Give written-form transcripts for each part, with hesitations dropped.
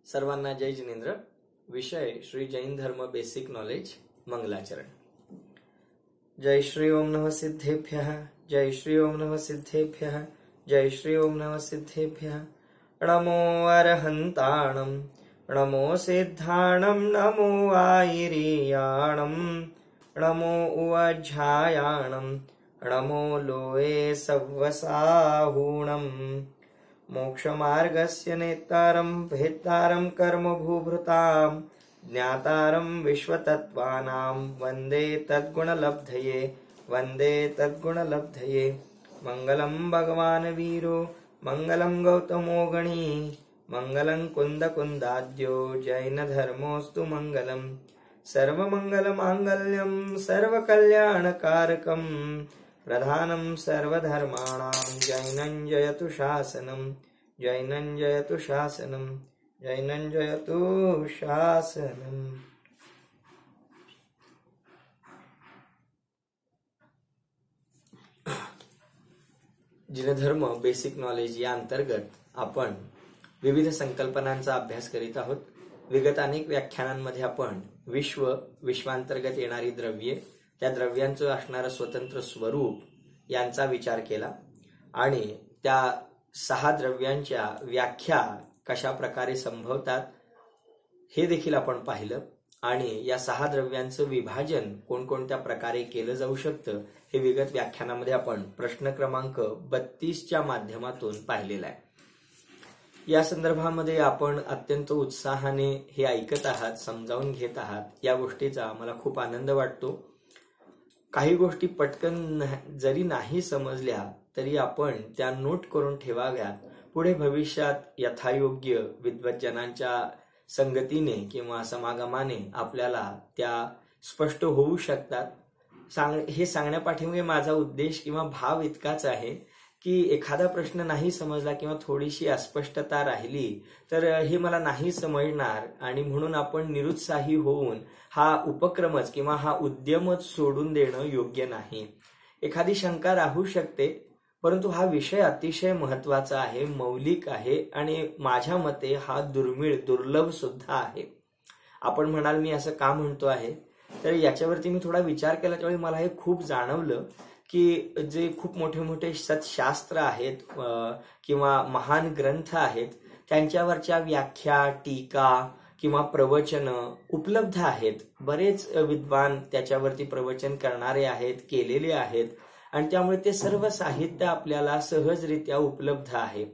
सर्वांना जय जिनेंद्र। विषय श्री जैन धर्म बेसिक नॉलेज मंगलाचरण। जय श्री ओम नमः सिद्धेभ्यः, जय श्री ओम नमः सिद्धेभ्यः, जय श्री ओम नमः सिद्धेभ्यः। नमो अरहन्ताणं, नमो सिद्धाणं, नमो आयिरीयाणं, नमो उवज्झायाणं, नमो लोये सव्वसाहूणम्। मोक्षमार्गस्य नेतारं भेत्तारं कर्मभूभृतां, ज्ञातारं विश्वतत्त्वानां, वन्दे तद्गुणलब्धये, वन्दे तद्गुणलब्धये। मङ्गलं भगवान् वीरो, मङ्गलं गौतमो गणी, मङ्गलं कुन्दकुन्दाद्यो, जैनधर्मोऽस्तु मङ्गलम्। सर्वमङ्गलमाङ्गल्यं सर्वकल्याणकारकं, प्रधानं सर्वधर्माणां, जैनं जयतु शासनं, जैनं जयतु शासनं, जैनं जयतु शासनं। जिनधर्म बेसिक नॉलेज या अंतर्गत आपण विविध संकल्पनांचा अभ्यास करीत आहोत। विगत अनेक व्याख्यानांमध्ये आपण विश्वांतर्गत येणारी द्रव्ये, त्या द्रव्यांचं असणारं स्वतंत्र स्वरूप यांचा विचार केला आणि त्या 6 द्रव्यांच्या व्याख्या कशा प्रकारे संभवतात हे देखील आपण पाहिलं आणि या 6 द्रव्यांचं विभाजन कोणकोणत्या प्रकारे केलं जाऊ शकतं हे विगत व्याख्यानामध्ये आपण प्रश्न क्रमांक 32च्या माध्यमातून पाहिलेलं आहे। या संदर्भामध्ये आपण अत्यंत उत्साहाने हे ऐकत आहात, समजावून घेत आहात, या गोष्टीचा मला खूप आनंद वाटतो। काही गोष्टी पटकन जरी नाही समजल्या तरी आपण त्या नोट करून ठेवाव्यात। पुढे भविष्यात यथायोग्य विद्वज्जनांच्या संगतीने किंवा समागमाने आपल्याला त्या स्पष्ट होऊ शकतात। हे सांगण्यापाठीमागे माझा उद्देश किंवा भाव इतकाच आहे की एखादा प्रश्न नाही समजला किंवा थोडीशी अस्पष्टता राहिली तर हे मला नाही समजणार आणि म्हणून आपण निरुत्साही होऊन हा उपक्रमच किंवा हा उद्यमच सोडून देणं योग्य नाही। एखादी शंका राहू शकते, परंतु हा विषय अतिशय महत्वाचा आहे, मौलिक आहे आणि माझ्या मते हा दुर्लभ सुद्धा आहे। आपण म्हणाल मी असं का म्हणतो आहे, तर याच्यावरती मी थोडा विचार केला त्यावेळी मला हे खूप जाणवलं की जे खूप मोठे मोठे सत्शास्त्र आहेत किंवा महान ग्रंथ आहेत त्यांच्यावरच्या व्याख्या, टीका किंवा प्रवचन उपलब्ध आहेत। बरेच विद्वान त्याच्यावरती प्रवचन करणारे आहेत, केलेले आहेत आणि त्यामुळे ते सर्व साहित्य आपल्याला सहजरित्या उपलब्ध आहे।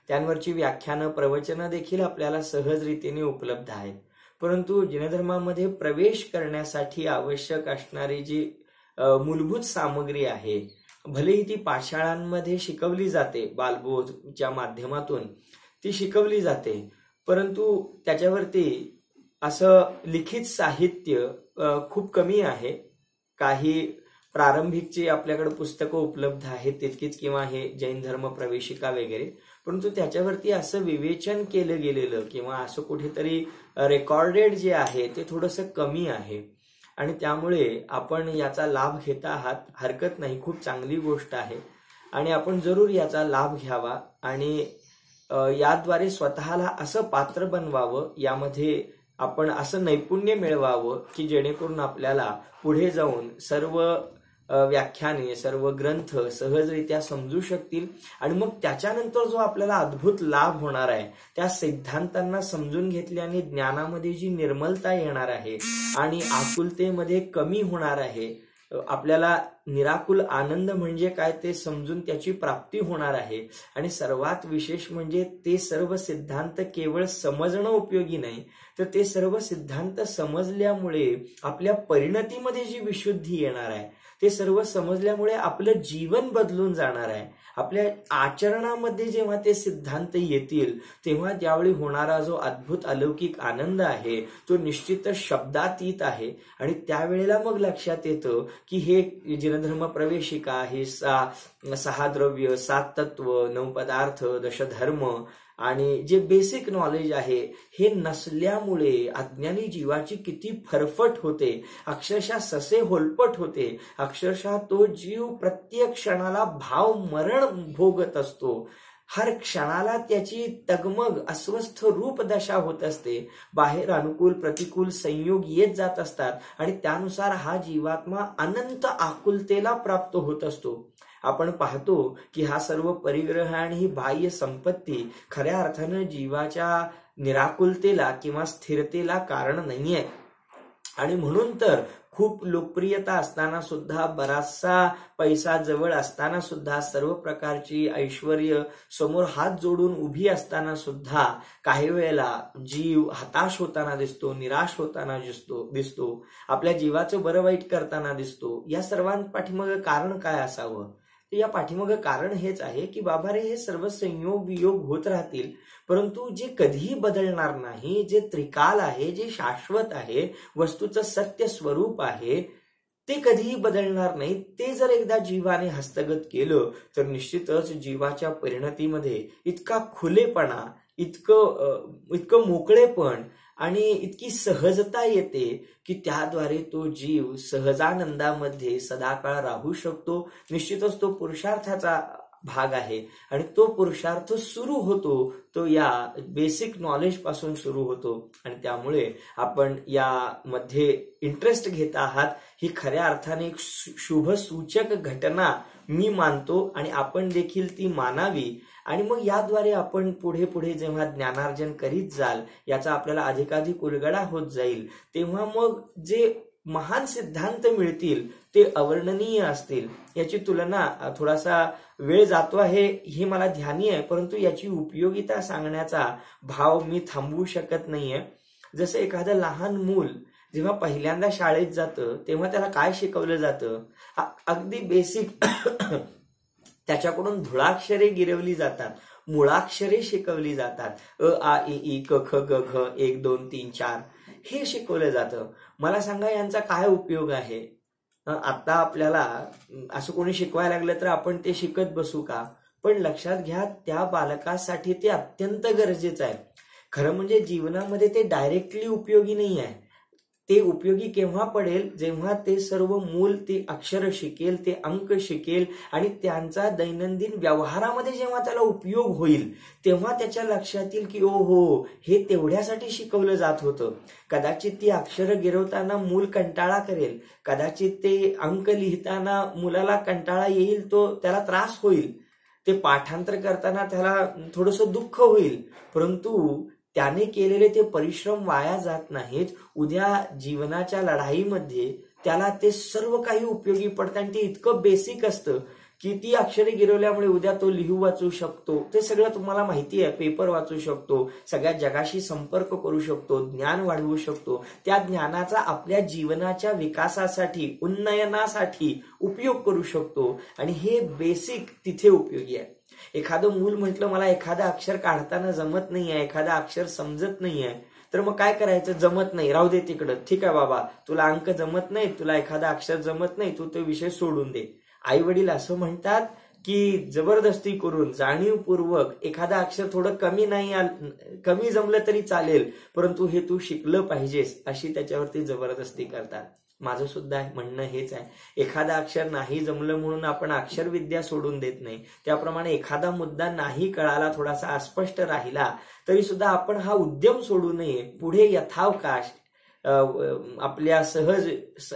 त्यांवरची व्याख्यानं, प्रवचनं देखील आपल्याला सहजरीतीने उपलब्ध आहेत। परंतु जिनधर्मामध्ये प्रवेश करण्यासाठी आवश्यक असणारी जी मूलभूत सामग्री आहे, भलेही ती पाठशाळांमध्ये शिकवली जाते, बालबोधच्या माध्यमातून ती शिकवली जाते, परंतु त्याच्यावरती असं लिखित साहित्य खूप कमी आहे। काही प्रारंभिकची आपल्याकडे पुस्तकं उपलब्ध आहेत तितकीच किंवा हे जैन धर्म प्रवेशिका वगैरे, परंतु त्याच्यावरती असं विवेचन केलं गेलेलं किंवा असं कुठेतरी रेकॉर्डेड जे आहे ते थोडंसं कमी आहे आणि त्यामुळे आपण याचा लाभ घेता आहात, हरकत नाही, खूप चांगली गोष्ट आहे आणि आपण जरूर याचा लाभ घ्यावा आणि याद्वारे स्वतःला असं पात्र बनवावं, यामध्ये आपण असं नैपुण्य मिळवावं की जेणेकरून आपल्याला पुढे जाऊन सर्व व्याख्याने, सर्व ग्रंथ सहजरित्या समजू शकतील आणि मग त्याच्यानंतर जो आपल्याला अद्भुत लाभ होणार आहे, त्या सिद्धांतांना समजून घेतल्याने ज्ञानामध्ये जी निर्मलता येणार आहे आणि आकुलतेमध्ये कमी होणार आहे, आपल्याला निराकुल आनंद म्हणजे काय ते समजून त्याची प्राप्ती होणार आहे आणि सर्वात विशेष म्हणजे ते सर्व सिद्धांत केवळ समजणं उपयोगी नाही, तर ते सर्व सिद्धांत समजल्यामुळे आपल्या परिणतीमध्ये जी विशुद्धी येणार आहे, ते सर्व समजल्यामुळे आपलं जीवन बदलून जाणार आहे। आपल्या आचरणामध्ये जेव्हा ते सिद्धांत येतील तेव्हा त्यावेळी होणारा जो अद्भुत अलौकिक आनंद आहे तो निश्चितच शब्दातीत आहे आणि त्यावेळेला मग लक्षात येतं की हे जिनधर्म प्रवेशिका, हे 6 द्रव्य, 7 तत्व, 9 पदार्थ, 10 धर्म आणि जे बेसिक नॉलेज आहे हे नसल्यामुळे अज्ञानी जीवाची किती फरफट होते, अक्षरशः ससे होलपट होते, अक्षरशः तो जीव प्रत्येक क्षणाला भाव मरण भोगत असतो हर क्षणाला त्याची तगमग अस्वस्थ रूप दशा होत असते. बाहेर अनुकूल प्रतिकूल संयोग येत जात असतात आणि त्यानुसार हा जीवात्मा अनंत आकुलतेला प्राप्त होत असतो. आपण पाहतो की हा सर्व परिग्रह आणि ही बाह्य संपत्ती खऱ्या अर्थानं जीवाच्या निराकुलतेला किंवा स्थिरतेला कारण नाहीये. आणि म्हणून तर खूप लोकप्रियता असताना सुद्धा, बराचसा पैसा जवळ असताना सुद्धा, सर्व प्रकारची ऐश्वर्य समोर हात जोडून उभी असताना सुद्धा काही वेळेला जीव हताश होताना दिसतो, निराश होताना दिसतो, आपल्या जीवाचं बरं वाईट करताना दिसतो. या सर्वांपाठीमागं कारण काय असावं? या पाठीमागं कारण हेच आहे की बाबा रे, हे सर्व संयोग वियोग होत राहतील, परंतु जे कधीही बदलणार नाही, जे त्रिकाल आहे, जे शाश्वत आहे, वस्तूचं सत्य स्वरूप आहे, ते कधीही बदलणार नाही. ते जर एकदा जीवाने हस्तगत केलं तर निश्चितच जीवाच्या परिणतीमध्ये इतका खुलेपणा, इतकं मोकळेपण आणि इतकी सहजता येते की त्याद्वारे तो जीव सहजानंदामध्ये सदाकाळ राहू शकतो. निश्चितच तो पुरुषार्थाचा भाग आहे आणि तो पुरुषार्थ सुरू होतो तो या बेसिक नॉलेज पासून सुरू होतो. आणि त्यामुळे आपण यामध्ये इंटरेस्ट घेत आहात ही खऱ्या अर्थाने एक शुभ सूचक घटना मी मानतो आणि आपण देखील ती मानावी. आणि मग याद्वारे आपण पुढे पुढे जेव्हा ज्ञानार्जन करीत जाल, याचा आपल्याला अधिकाधिक उलगडा होत जाईल, तेव्हा मग जे महान सिद्धांत मिळतील ते अवर्णनीय असतील. याची तुलना, थोडासा वेळ जातो आहे हे मला ध्यानी आहे, परंतु याची उपयोगिता सांगण्याचा भाव मी थांबवू शकत नाहीये. जसं एखादं लहान मूल जेव्हा पहिल्यांदा शाळेत जातं तेव्हा त्याला काय शिकवलं जातं? अगदी बेसिक त्याच्याकडून धुळाक्षरे गिरवली जातात, मुळाक्षरे शिकवली जातात. अ आ इ ई क ख ग घ 1 2 3 4 हे शिकवलं जातं. मला सांगा यांचा काय उपयोग आहे? आता आपल्याला असं कोणी शिकवायला लागलं तर आपण ते शिकत बसू का? पण लक्षात घ्या, त्या बालकासाठी ते अत्यंत गरजेचं आहे. खरं म्हणजे जीवनामध्ये ते डायरेक्टली उपयोगी नाही आहे. ते उपयोगी केव्हा पडेल? जेव्हा ते सर्व मूल ते अक्षर शिकेल, ते अंक शिकेल आणि त्यांचा दैनंदिन व्यवहारामध्ये जेव्हा त्याला उपयोग होईल, तेव्हा त्याच्या लक्षात येईल की ओहो, हे तेवढ्यासाठी शिकवलं जात होतं. कदाचित ती अक्षरं गिरवताना मूल कंटाळा करेल, कदाचित ते अंक लिहिताना मुलाला कंटाळा येईल, त्याला त्रास होईल, ते पाठांतर करताना त्याला थोडंसं दुःख होईल, परंतु त्याने केलेले ते परिश्रम वाया जात नाहीत. उद्या जीवनाच्या लढाईमध्ये त्याला ते सर्व काही उपयोगी पडतं आणि ते इतकं बेसिक असतं की ती अक्षरे गिरवल्यामुळे उद्या तो लिहू वाचू शकतो. ते सगळं तुम्हाला माहिती आहे. पेपर वाचू शकतो, सगळ्या जगाशी संपर्क करू शकतो, ज्ञान वाढवू शकतो. त्या ज्ञानाचा आपल्या जीवनाच्या विकासासाठी, उन्नयनासाठी उपयोग करू शकतो आणि हे बेसिक तिथे उपयोगी आहे. एखादं मूल म्हटलं मला एखादं अक्षर काढताना जमत नाहीये, एखादं अक्षर समजत नाहीये, तर मग काय करायचं? जमत नाही, राहू दे तिकडं. ठीक आहे बाबा, तुला अंक जमत नाही, तुला एखादा अक्षर जमत नाही, तू तो विषय सोडून दे. आई वडील असं म्हणतात की जबरदस्ती करून, जाणीवपूर्वक एखादा अक्षर थोडं कमी जमलं तरी चालेल, परंतु हे तू शिकलं पाहिजेस, अशी त्याच्यावरती जबरदस्ती करतात. माझं सुद्धा म्हणणं हेच आहे. एखादा अक्षर नाही जमलं म्हणून आपण अक्षरविद्या सोडून देत नाही. त्याप्रमाणे एखादा मुद्दा नाही कळाला, थोडासा अस्पष्ट राहिला, तरी सुद्धा आपण हा उद्यम सोडू नये. पुढे यथावकाश आपल्या सहज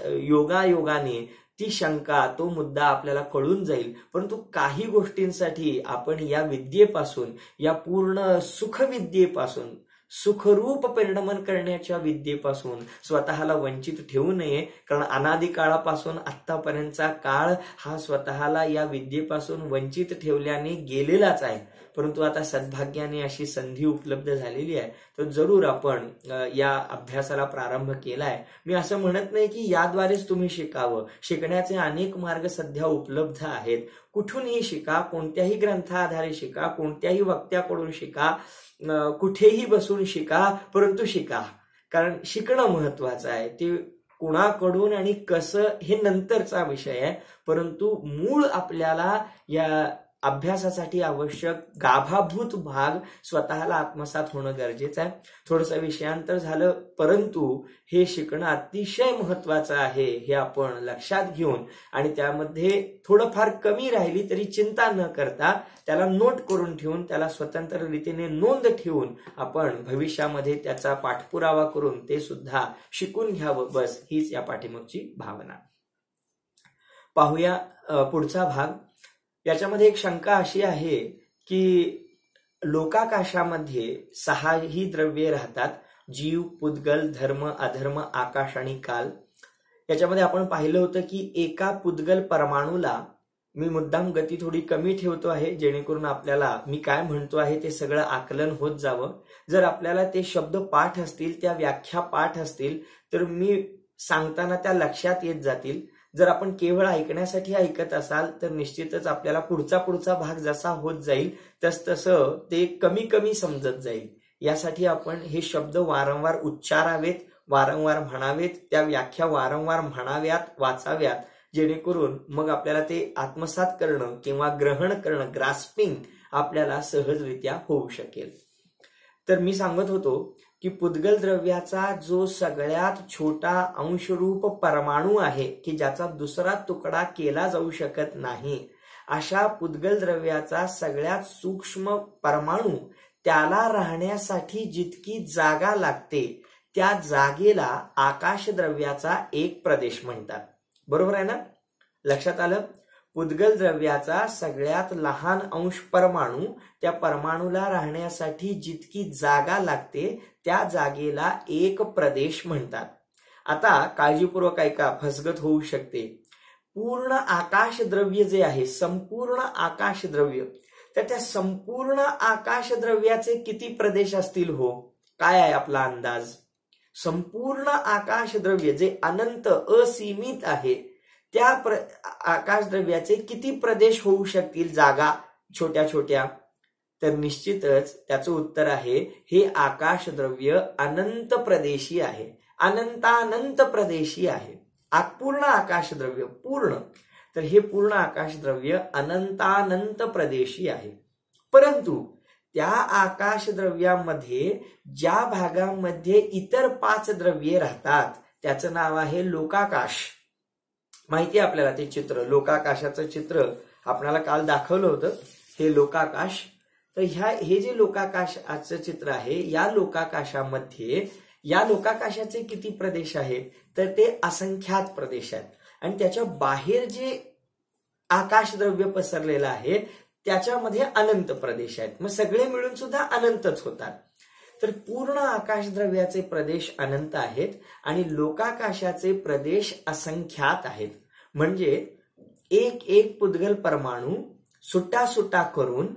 योगायोगाने ती शंका, तो मुद्दा आपल्याला कळून जाईल. परंतु काही गोष्टींसाठी आपण या विद्येपासून, या पूर्ण सुखविद्येपासून, सुखरूप परिणमन करण्याच्या विद्येपासून स्वतःला वंचित ठेवू नये. कारण अनादी काळापासून आतापर्यंतचा काळ हा स्वतःला या विद्येपासून वंचित ठेवल्याने गेलेलाच आहे. परंतु आता सद्भाग्याने अशी संधी उपलब्ध झालेली आहे, तर जरूर आपण या अभ्यासाला प्रारंभ केलाय. मी असं म्हणत नाही की याद्वारेच तुम्ही शिकावं. शिकण्याचे अनेक मार्ग सध्या उपलब्ध आहेत. कुठूनही शिका, कोणत्याही ग्रंथाआधारे शिका, कोणत्याही वक्त्याकडून शिका, कुठेही बसून शिका, परंतु शिका. कारण शिकणं महत्वाचं आहे. ते कुणाकडून आणि कसं हे नंतरचा विषय आहे, परंतु मूळ आपल्याला या अभ्यासासाठी आवश्यक गाभाभूत भाग स्वतःला आत्मसात होणं गरजेचं आहे. थोडंसं विषयांतर झालं, परंतु हे शिकणं अतिशय महत्वाचं आहे हे आपण लक्षात घेऊन आणि त्यामध्ये थोडंफार कमी राहिली तरी चिंता न करता त्याला नोट करून ठेवून त्याला स्वतंत्र रीतीने नोंद ठेवून आपण भविष्यामध्ये त्याचा पाठपुरावा करून ते सुद्धा शिकून घ्यावं, बस हीच या पाठीमागची भावना. पाहूया पुढचा भाग. याच्यामध्ये एक शंका अशी आहे की लोकाकाशामध्ये 6ही द्रव्ये राहतात: जीव, पुद्गल, धर्म, अधर्म, आकाश आणि काल. याच्यामध्ये आपण पाहिलं होतं की एका पुद्गल परमाणूला मी मुद्दाम गती थोडी कमी ठेवतो आहे जेणेकरून आपल्याला मी काय म्हणतो आहे ते सगळं आकलन होत जावं. जर आपल्याला ते शब्द पाठ असतील, त्या व्याख्या पाठ असतील तर मी सांगताना त्या लक्षात येत जातील. जर आपण केवळ ऐकण्यासाठी ऐकत असाल तर निश्चितच आपल्याला पुढचा भाग जसा होत जाईल तसतसं ते कमी कमी समजत जाईल. यासाठी आपण हे शब्द वारंवार उच्चारावेत, वारंवार म्हणावेत, त्या व्याख्या वारंवार म्हणाव्यात, वाचाव्यात, जेणेकरून मग आपल्याला ते आत्मसात करणं किंवा ग्रहण करणं, ग्रास्पिंग आपल्याला सहजरित्या होऊ शकेल. तर मी सांगत होतो की पुद्गल द्रव्याचा जो सगळ्यात छोटा अंशरूप परमाणू आहे की ज्याचा दुसरा तुकडा केला जाऊ शकत नाही, अशा पुद्गल द्रव्याचा सगळ्यात सूक्ष्म परमाणू त्याला राहण्यासाठी जितकी जागा लागते त्या जागेला आकाश द्रव्याचा एक प्रदेश म्हणतात. बरोबर आहे ना? लक्षात आलं? पुद्गल द्रव्याचा सगळ्यात लहान अंश परमाणू, त्या परमाणूला राहण्यासाठी जितकी जागा लागते त्या जागेला एक प्रदेश म्हणतात. आता काळजीपूर्वक ऐका, फसगत होऊ शकते. पूर्ण आकाश द्रव्य जे आहे, संपूर्ण आकाश द्रव्य, तर त्या संपूर्ण आकाश द्रव्याचे किती प्रदेश असतील हो? काय आहे आपला अंदाज? संपूर्ण आकाश द्रव्य जे अनंत असीमित आहे त्या आकाश द्रव्याचे किती प्रदेश होऊ शकतील, जागा छोट्या छोट्या? तर निश्चितच त्याचं उत्तर आहे हे आकाश द्रव्य अनंत प्रदेशी आहे, अनंतानंत प्रदेशी आहे. पूर्ण आकाश द्रव्य पूर्ण, तर हे पूर्ण आकाश द्रव्य अनंतानंत प्रदेशी आहे. परंतु त्या आकाश द्रव्यामध्ये ज्या भागामध्ये इतर 5 द्रव्ये राहतात त्याचं नाव आहे लोकाकाश. माहिती आहे आपल्याला ते चित्र, लोकाकाशाचं चित्र आपल्याला काल दाखवलं होतं, हे लोकाकाश. तर हे जे लोकाकाशाचं चित्र आहे, या लोकाकाशाचे किती प्रदेश आहेत? तर ते असंख्यात प्रदेश आहेत. आणि त्याच्या बाहेर जे आकाश द्रव्य पसरलेलं आहे त्याच्यामध्ये अनंत प्रदेश आहेत. मग सगळे मिळून सुद्धा अनंतच होतात. तर पूर्ण आकाश द्रव्याचे प्रदेश अनंत आहेत आणि लोकाकाशाचे प्रदेश असंख्यात आहेत. म्हणजे एक एक पुद्गल परमाणू सुट्टा करून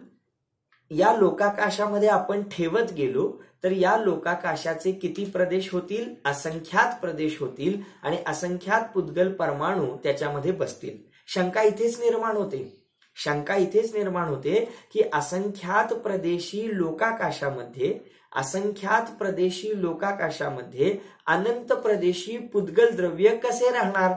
या लोकाकाशामध्ये आपण ठेवत गेलो तर या लोकाकाशाचे किती प्रदेश होतील? असंख्यात प्रदेश होतील आणि असंख्यात पुद्गल परमाणू त्याच्यामध्ये बसतील. शंका इथेच निर्माण होते की असंख्यात प्रदेशी लोकाकाशामध्ये अनंत प्रदेशी पुद्गल द्रव्य कसे राहणार?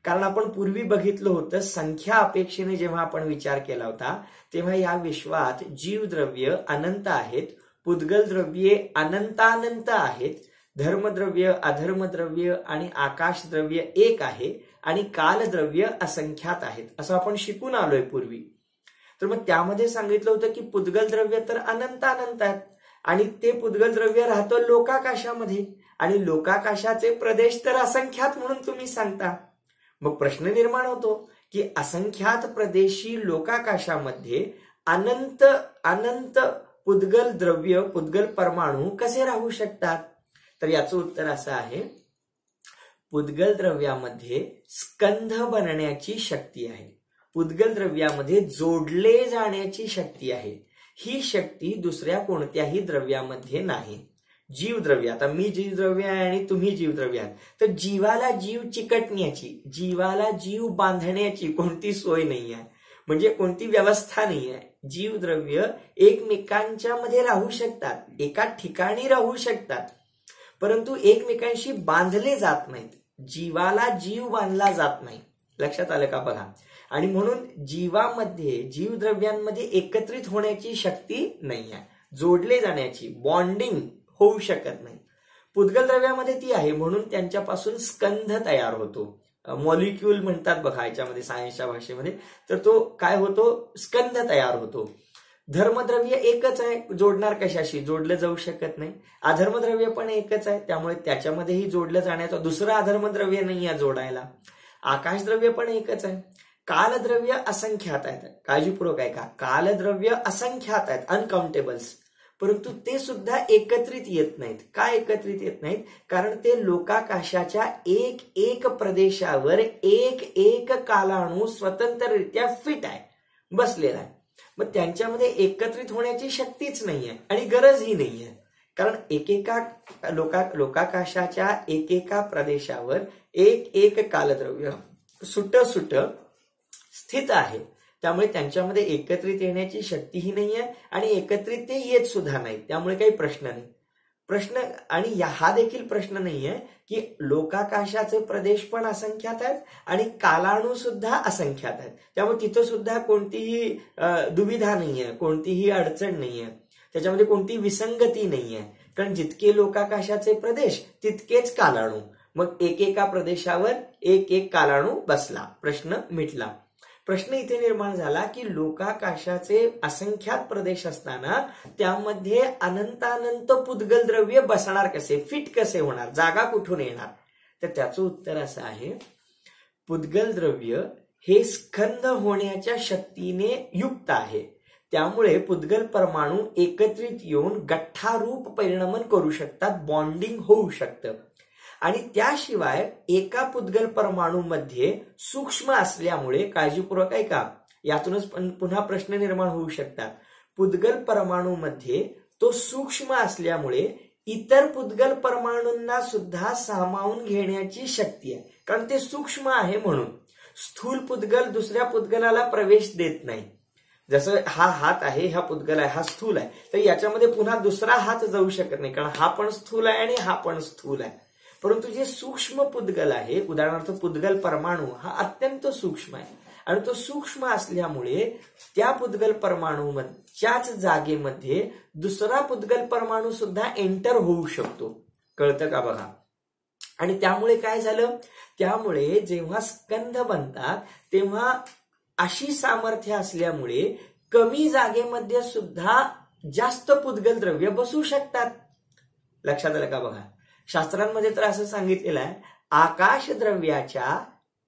कारण आपण पूर्वी बघितलं होतं, संख्या अपेक्षेने जेव्हा आपण विचार केला होता तेव्हा या विश्वात जीवद्रव्य अनंत आहेत, पुद्गल द्रव्ये अनंतानंत आहेत, धर्मद्रव्य, अधर्मद्रव्य आणि आकाश द्रव्य एक आहे आणि कालद्रव्य असंख्यात आहेत, असं आपण शिकून आलोय पूर्वी. तर मग त्यामध्ये सांगितलं होतं की पुद्गल द्रव्य तर अनंतानंत आहेत आणि ते पुद्गल द्रव्य राहतं लोकाकाशामध्ये आणि लोकाकाशाचे प्रदेश तर असंख्यात म्हणून तुम्ही सांगता. मग प्रश्न निर्माण होतो की असंख्यात प्रदेशी लोकाकाशामध्ये अनंत पुद्गल द्रव्य, पुद्गल परमाणू कसे राहू शकतात? तर याचं उत्तर असं आहे, पुद्गल द्रव्यामध्ये स्कंध बनण्याची शक्ती आहे, पुद्गल द्रव्यामध्ये जोडले जाण्याची शक्ती आहे. ही शक्ती दुसऱ्या कोणत्याही द्रव्यामध्ये नाही. जीवद्रव्य, आता मी जीवद्रव्य आहे आणि तुम्ही जीवद्रव्य आहात, तर जीवाला जीव चिकटण्याची, जीवाला जीव बांधण्याची कोणती सोय नाही आहे, म्हणजे कोणती व्यवस्था नाही आहे. जीवद्रव्य एकमेकांच्या मध्ये राहू शकतात, एका ठिकाणी राहू शकतात, परंतु एकमेकांशी बांधले जात नाहीत. जीवाला जीव बांधला जात नाही. लक्षात आलं का? बघा, आणि म्हणून जीवद्रव्यांमध्ये एकत्रित होण्याची शक्ती नाही आहे, जोडले जाण्याची, बॉन्डिंग होऊ शकत नाही. पुद्गल द्रव्यामध्ये ती आहे, म्हणून त्यांच्यापासून स्कंध तयार होतो. मॉलिक्यूल म्हणतात बघा याच्यामध्ये सायन्सच्या भाषेमध्ये, तर तो काय होतो, स्कंध तयार होतो. धर्मद्रव्य एकच आहे, जोडणार कशाशी, जोडलं जाऊ शकत नाही. अधर्मद्रव्य पण एकच आहे, त्यामुळे त्याच्यामध्येही जोडलं जाण्याचं दुसरं अधर्मद्रव्य नाही आहे जोडायला. आकाशद्रव्य पण एकच आहे. कालद्रव्य असंख्यात आहेत, काळजीपूर्वक आहे का, कालद्रव्य असंख्यात आहेत, अनकाउंटेबल्स, परंतु ते सुद्धा एकत्रित येत नाहीत. का एकत्रित येत नाहीत? कारण ते लोकाकाशाच्या एक प्रदेशावर एक कालाणू स्वतंत्ररित्या फिट आहे, बसलेला आहे. मग त्यांच्यामध्ये एकत्रित होण्याची शक्तीच नाहीये आणि गरजही नाहीये, कारण एकेका लोकाकाशाच्या एकेका प्रदेशावर एक कालद्रव्य सुट स्थित आहे. त्यामुळे त्यांच्यामध्ये एकत्रित येण्याची शक्तीही नाहीये आणि एकत्रित ते येत सुद्धा नाही. त्यामुळे काही प्रश्न नाही. आणि हा देखील प्रश्न नाहीये की लोकाकाशाचे प्रदेश पण असंख्यात आहेत आणि कालाणू सुद्धा असंख्यात आहेत. त्यामुळे तिथं सुद्धा कोणतीही दुविधा नाहीये, कोणतीही अडचण नाहीये, त्याच्यामध्ये कोणतीही विसंगती नाहीये. कारण जितके लोकाकाशाचे प्रदेश तितकेच कालाणू. मग एकेका प्रदेशावर एक कालाणू बसला, प्रश्न मिटला. प्रश्न इथे निर्माण झाला की लोकाकाशाचे असंख्यात प्रदेश असताना त्यामध्ये अनंतानंत पुद्गल द्रव्य बसणार कसे, फिट कसे होणार, जागा कुठून येणार? तर त्याचं उत्तर असं आहे, पुद्गल द्रव्य हे स्कंध होण्याच्या शक्तीने युक्त आहे. त्यामुळे पुद्गल परमाणू एकत्रित येऊन गठ्ठारूप परिणमन करू शकतात, बॉन्डिंग होऊ शकतं. आणि त्याशिवाय एका पुद्गल परमाणूमध्ये सूक्ष्म असल्यामुळे, काळजीपूर्वक ऐका, यातूनच पुन्हा प्रश्न निर्माण होऊ शकतात. पुद्गल परमाणूमध्ये तो सूक्ष्म असल्यामुळे इतर पुद्गल परमाणूंना सुद्धा सामावून घेण्याची शक्ती आहे, कारण ते सूक्ष्म आहे. म्हणून स्थूल पुद्गल दुसऱ्या पुद्गलाला प्रवेश देत नाही. जसं हा हात आहे, हा पुद्गल आहे, हा स्थूल आहे, तर याच्यामध्ये पुन्हा दुसरा हात जाऊ शकत नाही, कारण हा पण स्थूल आहे आणि हा पण स्थूल आहे. परंतु जे सूक्ष्म पुद्गल आहे, उदाहरणार्थ पुद्गल परमाणू हा अत्यंत सूक्ष्म आहे आणि तो सूक्ष्म असल्यामुळे त्या पुद्गल परमाणूच्याच जागेमध्ये दुसरा पुद्गल परमाणू सुद्धा एंटर होऊ शकतो. कळतं का बघा? आणि त्यामुळे काय झालं, त्यामुळे जेव्हा स्कंध बनतात तेव्हा अशी सामर्थ्य असल्यामुळे कमी जागेमध्ये सुद्धा जास्त पुद्गल द्रव्य बसू शकतात. लक्षात आलं का बघा? शास्त्रांमध्ये तर असं सांगितलेलं आहे, आकाश द्रव्याच्या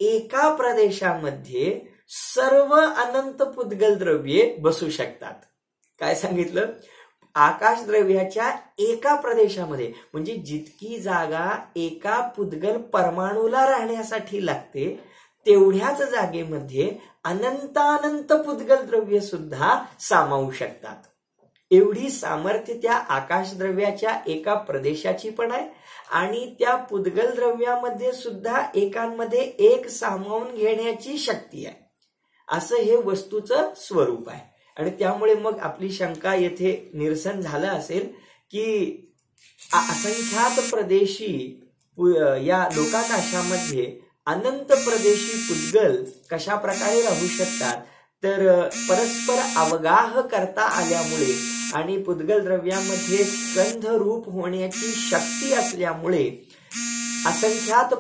एका प्रदेशामध्ये सर्व अनंत पुद्गल द्रव्ये बसू शकतात. काय सांगितलं? आकाश द्रव्याच्या एका प्रदेशामध्ये, म्हणजे जितकी जागा एका पुद्गल परमाणूला राहण्यासाठी लागते तेवढ्याच जागेमध्ये अनंत पुद्गल द्रव्य सुद्धा सामावू शकतात. एवढी सामर्थ्य त्या आकाश द्रव्याच्या एका प्रदेशाची पण आहे आणि त्या पुद्गल द्रव्यामध्ये सुद्धा एकांमध्ये एक सामावून घेण्याची शक्ती आहे. असं हे वस्तूचं स्वरूप आहे. आणि त्यामुळे मग आपली शंका येथे निरसन झालं असेल की असंख्यात प्रदेशी या लोकाकाशामध्ये अनंत प्रदेशी पुद्गल कशा प्रकारे राहू शकतात, तर परस्पर अवगाह करता आल्यामुळे आणि पुद्गल द्रव्यामध्ये स्कंध रूप होण्याची शक्ती असल्यामुळे असंख्यात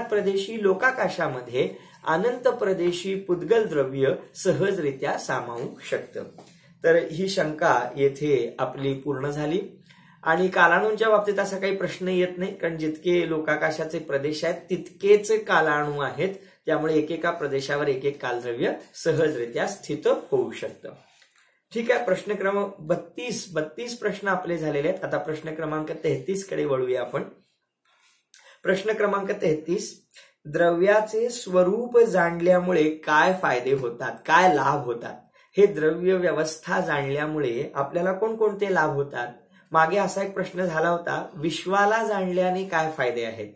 प्रदेशी लोकाकाशामध्ये अनंत प्रदेशी पुद्गल द्रव्य सहजरित्या सामावू शकतं. तर ही शंका येथे आपली पूर्ण झाली. आणि कालाणूंच्या बाबतीत असा काही प्रश्न येत नाही, कारण जितके लोकाकाशाचे प्रदेश आहेत तितकेच कालाणू आहेत. त्यामुळे एकेका प्रदेशावर एक कालद्रव्य सहजरित्या स्थित होऊ शकतं. ठीक आहे, प्रश्न क्रमांक 32 प्रश्न आपले झालेले आहेत. आता प्रश्न क्रमांक 33 कडे वळूया आपण. प्रश्न क्रमांक 33, द्रव्याचे स्वरूप जाणल्यामुळे काय फायदे होतात, काय लाभ होतात? हे द्रव्य व्यवस्था जाणल्यामुळे आपल्याला कोणकोणते लाभ होतात? मागे असा एक प्रश्न झाला होता, विश्वाला जाणल्याने काय फायदे आहेत?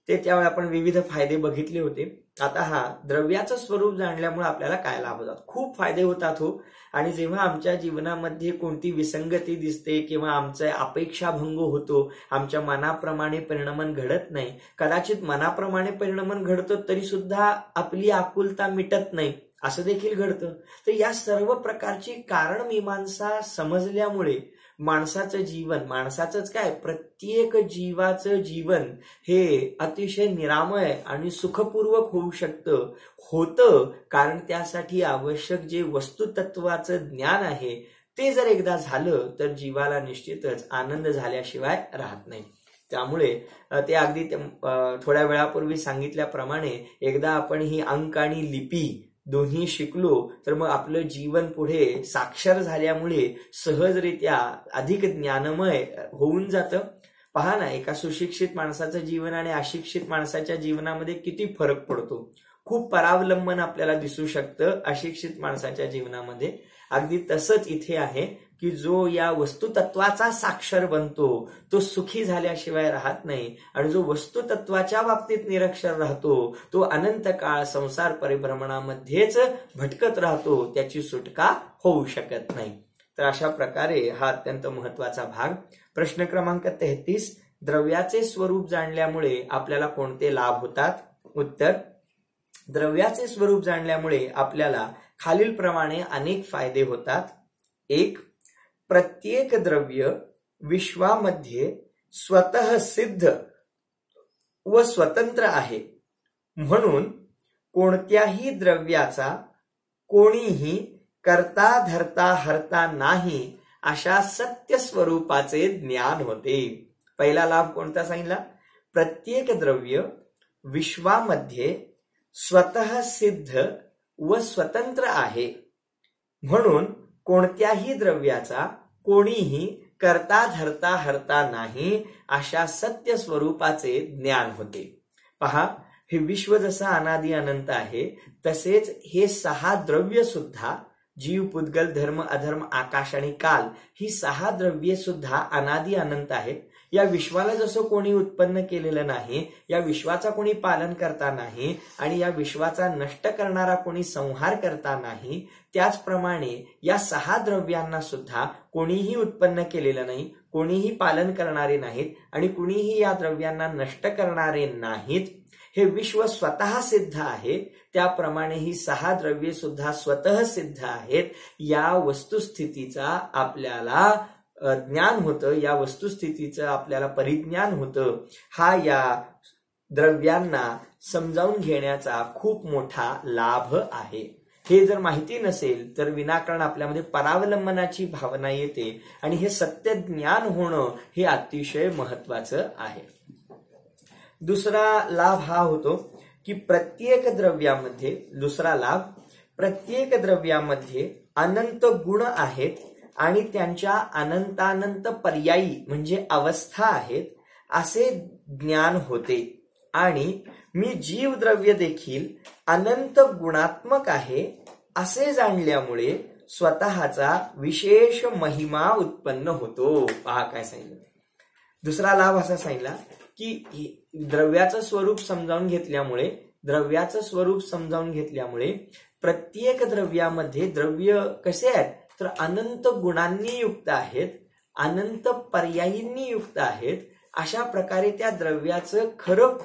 ते त्यावेळी आपण विविध फायदे बघितले होते. आता हा द्रव्याचं स्वरूप जाणल्यामुळे आपल्याला काय लाभ होतात? खूप फायदे होतात हो. आणि जेव्हा आमच्या जीवनामध्ये कोणती विसंगती दिसते किंवा आमचा अपेक्षाभंग होतो, आमच्या मनाप्रमाणे परिणमन घडत नाही, कदाचित मनाप्रमाणे परिणमन घडतं तरी सुद्धा आपली आकुलता मिटत नाही, असं देखील घडतं. तर या सर्व प्रकारची कारणमीमांसा समजल्यामुळे माणसाचं जीवन, माणसाचंच काय, प्रत्येक जीवाचं जीवन हे अतिशय निरामय आणि सुखपूर्वक होऊ होतं. कारण त्यासाठी आवश्यक जे वस्तुतत्वाचं ज्ञान आहे ते जर एकदा झालं तर जीवाला निश्चितच आनंद झाल्याशिवाय राहत नाही. त्यामुळे ते अगदी थोड्या वेळापूर्वी सांगितल्याप्रमाणे एकदा आपण ही अंक आणि लिपी दोन्ही शिकलो तर मग आपलं जीवन पुढे साक्षर झाल्यामुळे सहजरित्या अधिक ज्ञानमय होऊन जातं. पहा ना, एका सुशिक्षित माणसाचं जीवन आणि अशिक्षित माणसाच्या जीवनामध्ये किती फरक पडतो. खूप परावलंबन आपल्याला दिसू शकतं अशिक्षित माणसाच्या जीवनामध्ये. अगदी तसंच इथे आहे की जो या वस्तुतत्वाचा साक्षर बनतो तो सुखी झाल्याशिवाय राहत नाही, आणि जो वस्तुतत्वाच्या बाबतीत निरक्षर राहतो तो अनंत काळ संसार परिभ्रमणामध्येच भटकत राहतो, त्याची सुटका होऊ शकत नाही. तर अशा प्रकारे हा अत्यंत महत्वाचा भाग. प्रश्न क्रमांक 33, द्रव्याचे स्वरूप जाणल्यामुळे आपल्याला कोणते लाभ होतात? उत्तर, द्रव्याचे स्वरूप जाणल्यामुळे आपल्याला खालीलप्रमाणे अनेक फायदे होतात. 1. प्रत्येक द्रव्य विश्वामध्ये स्वतः सिद्ध व स्वतंत्र आहे, म्हणून कोणत्याही द्रव्याचा कोणीही करता धरता हरता नाही अशा सत्य स्वरूपाचे ज्ञान होते. पहिला लाभ कोणता सांगितला? प्रत्येक द्रव्य विश्वामध्ये स्वतः सिद्ध व स्वतंत्र आहे, म्हणून कोणत्याही द्रव्याचा कोणीही करता धरता हरता नाही अशा सत्य स्वरूपाचे ज्ञान होते. पहा, हे विश्व जसं अनादि अनंत आहे तसेच हे 6 द्रव्य सुद्धा, जीव, पुद्गल, धर्म, अधर्म, आकाश आणि काल, ही 6 द्रव्ये सुद्धा अनादि अनंत आहेत. या विश्वाला जसं कोणी उत्पन्न केलेलं नाही, या विश्वाचा कोणी पालन करता नाही आणि या विश्वाचा नष्ट करणारा कोणी संहार करता नाही, त्याचप्रमाणे या 6 द्रव्यांना सुद्धा कोणीही उत्पन्न केलेलं नाही, कोणीही पालन करणारे नाहीत आणि कुणीही या द्रव्यांना नष्ट करणारे नाहीत. हे विश्व स्वतः सिद्ध आहे, त्याप्रमाणे ही 6 द्रव्ये सुद्धा स्वतः सिद्ध आहेत. या वस्तुस्थितीचा आपल्याला ज्ञान होतं, या वस्तुस्थितीचं आपल्याला परिज्ञान होतं. हा या द्रव्यांना समजावून घेण्याचा खूप मोठा लाभ आहे. हे जर माहिती नसेल तर विनाकारण आपल्यामध्ये परावलंबनाची भावना येते आणि हे सत्य ज्ञान होणं हे अतिशय महत्वाचं आहे. दुसरा लाभ हा होतो की प्रत्येक द्रव्यामध्ये, दुसरा लाभ, प्रत्येक द्रव्यामध्ये अनंत गुण आहेत आणि त्यांच्या अनंतानंत पर्यायी म्हणजे अवस्था आहेत असे ज्ञान होते. आणि मी जीवद्रव्य देखील अनंत गुणात्मक आहे असे जाणल्यामुळे स्वतःचा विशेष महिमा उत्पन्न होतो. पहा काय सांगितलं. दुसरा लाभ असा सांगितला की द्रव्याचं स्वरूप समजावून घेतल्यामुळे प्रत्येक द्रव्यामध्ये, द्रव्य कसे आहेत तर अनंत गुणांनी युक्त आहेत, अनंत पर्यायींनी युक्त आहेत. अशा प्रकारे त्या द्रव्याचं खरं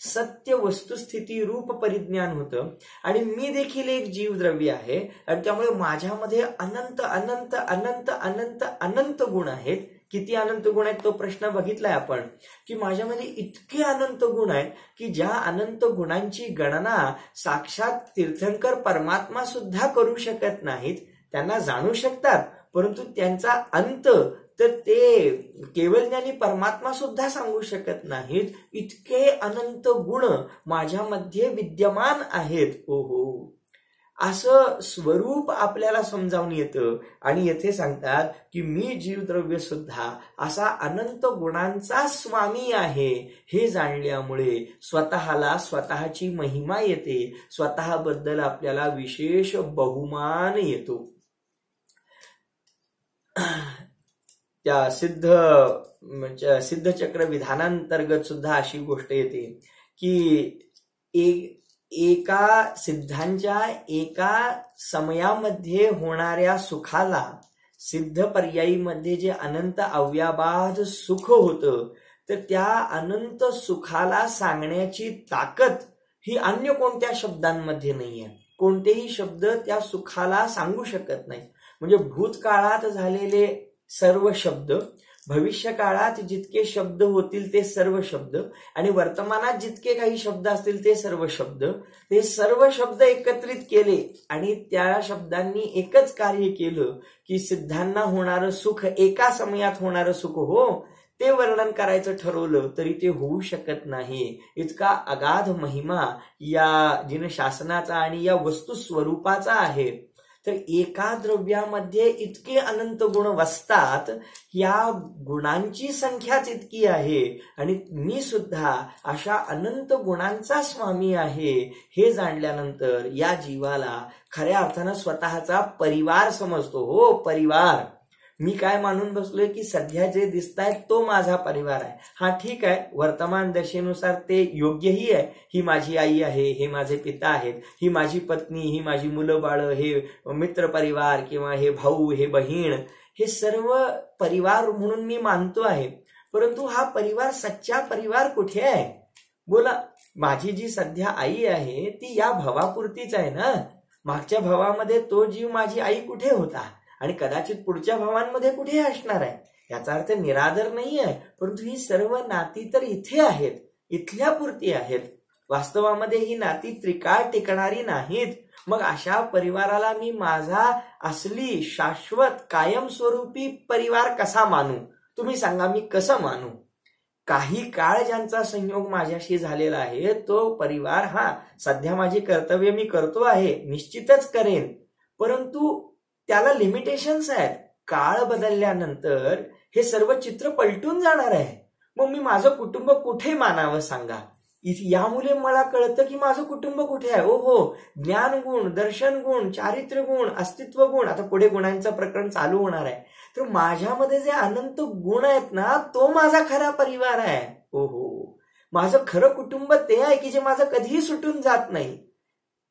सत्य वस्तुस्थिती रूप परिज्ञान होतं. आणि मी देखील एक जीवद्रव्य आहे आणि त्यामुळे माझ्यामध्ये अनंत अनंत अनंत अनंत अनंत गुण आहेत. किती अनंत गुण आहेत तो प्रश्न बघितलाय आपण, की माझ्यामध्ये इतके अनंत गुण आहेत की ज्या अनंत गुणांची गणना साक्षात तीर्थंकर परमात्मा सुद्धा करू शकत नाहीत. त्यांना जाणू शकतात परंतु त्यांचा अंत तर ते केवलज्ञानी परमात्मा सुद्धा सांगू शकत नाहीत. इतके अनंत गुण माझ्यामध्ये विद्यमान आहेत. ओहो, असं स्वरूप आपल्याला समजावून येतं. आणि येथे सांगतात की मी जीवद्रव्य सुद्धा असा अनंत गुणांचा स्वामी आहे. हे जाणल्यामुळे स्वतःला स्वतःची महिमा येते, स्वतःबद्दल आपल्याला विशेष बहुमान येतो. त्या सिद्धचक्र विधानांतर्गत सुद्धा अशी गोष्ट येते की एका सिद्धांच्या एका समयामध्ये होणाऱ्या सुखाला सिद्ध पर्यायीमध्ये जे अनंत अव्याबाध सुख होतं, तर त्या अनंत सुखाला सांगण्याची ताकद ही अन्य कोणत्या शब्दांमध्ये नाहीये. कोणतेही शब्द त्या सुखाला सांगू शकत नाही. म्हणजे भूतकाळात झालेले सर्व शब्द, भविष्य काळात जितके शब्द होतील ते सर्व शब्द, आणि वर्तमानात जितके काही शब्द असतील ते सर्व शब्द एकत्रित केले आणि त्या शब्दांनी एकच कार्य केलं की सिद्धांना होणारं सुख, एका समयात होणारं सुख ते वर्णन करायचं ठरवलं तरी ते होऊ शकत नाही. इतका अगाध महिमा या जिनशासनाचा आणि या वस्तू स्वरूपाचा आहे. तर एका द्रव्यामध्ये इतके अनंत गुण वसतात, या गुणांची संख्याच इतकी आहे आणि मी सुद्धा अशा अनंत गुणांचा स्वामी आहे हे जाणल्यानंतर या जीवाला खऱ्या अर्थानं स्वतःचा परिवार समजतो. परिवार मी काय मानून बसलोय की सध्या जे दिसतायत तो माझा परिवार आहे. हा ठीक आहे, वर्तमान दशेनुसार ते योग्यही आहे. ही माझी आई आहे, हे माझे पिता आहेत, ही माझी पत्नी, ही माझी मुलं बाळ, हे मित्र परिवार किंवा हे भाऊ, हे बहीण, हे सर्व परिवार म्हणून मी मानतो आहे. परंतु हा परिवार, सच्चा परिवार कुठे आहे? बोला. माझी जी सध्या आई आहे ती या भवापुरतीच आहे ना. मागच्या भवामध्ये तो जीव माझी आई कुठे होता आणि कदाचित पुढच्या भावांमध्ये कुठे असणार आहे. याचा अर्थ निरादर नाही आहे, परंतु ही सर्व नाती तर इथे आहेत, इथल्या पुरती आहेत. वास्तवामध्ये ही नाती त्रिकाळ टिकणारी नाहीत. मग अशा परिवाराला मी माझा असली शाश्वत कायमस्वरूपी परिवार कसा मानू? तुम्ही सांगा, मी कसं मानू? काही काळ ज्यांचा संयोग माझ्याशी झालेला आहे तो परिवार, हा सध्या माझी कर्तव्य मी करतो आहे, निश्चितच करेन, परंतु त्याला लिमिटेशन्स आहेत. काळ बदलल्यानंतर हे सर्व चित्र पलटून जाणार आहे. मग मी माझं कुटुंब कुठे मानावं सांगा? यामुळे मला कळतं की माझं कुटुंब कुठे आहे. ज्ञान गुण, दर्शन गुण, चारित्र्य गुण, अस्तित्व गुण, आता पुढे गुणांचं प्रकरण चालू होणार आहे. तर माझ्यामध्ये जे अनंत गुण आहेत ना, तो माझा खरा परिवार आहे. माझं खरं कुटुंब ते आहे की जे माझं कधीही सुटून जात नाही.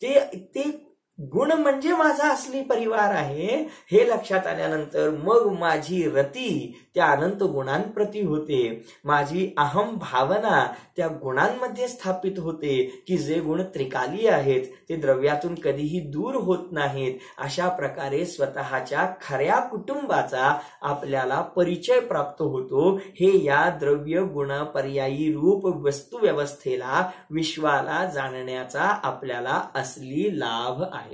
ते गुण म्हणजे माझा असली परिवार आहे. हे लक्षात आल्यानंतर मग माझी रती त्या अनंत गुणांप्रती होते. माझी अहम भावना त्या गुणांमध्ये स्थापित होते की जे गुण त्रिकाली आहेत, ते द्रव्यातून कधीही दूर होत नाहीत. अशा प्रकारे स्वतःच्या खऱ्या कुटुंबाचा आपल्याला परिचय प्राप्त होतो. हे या द्रव्य गुण पर्यायी रूप वस्तू व्यवस्थेला, विश्वाला जाणण्याचा आपल्याला असली लाभ आहे.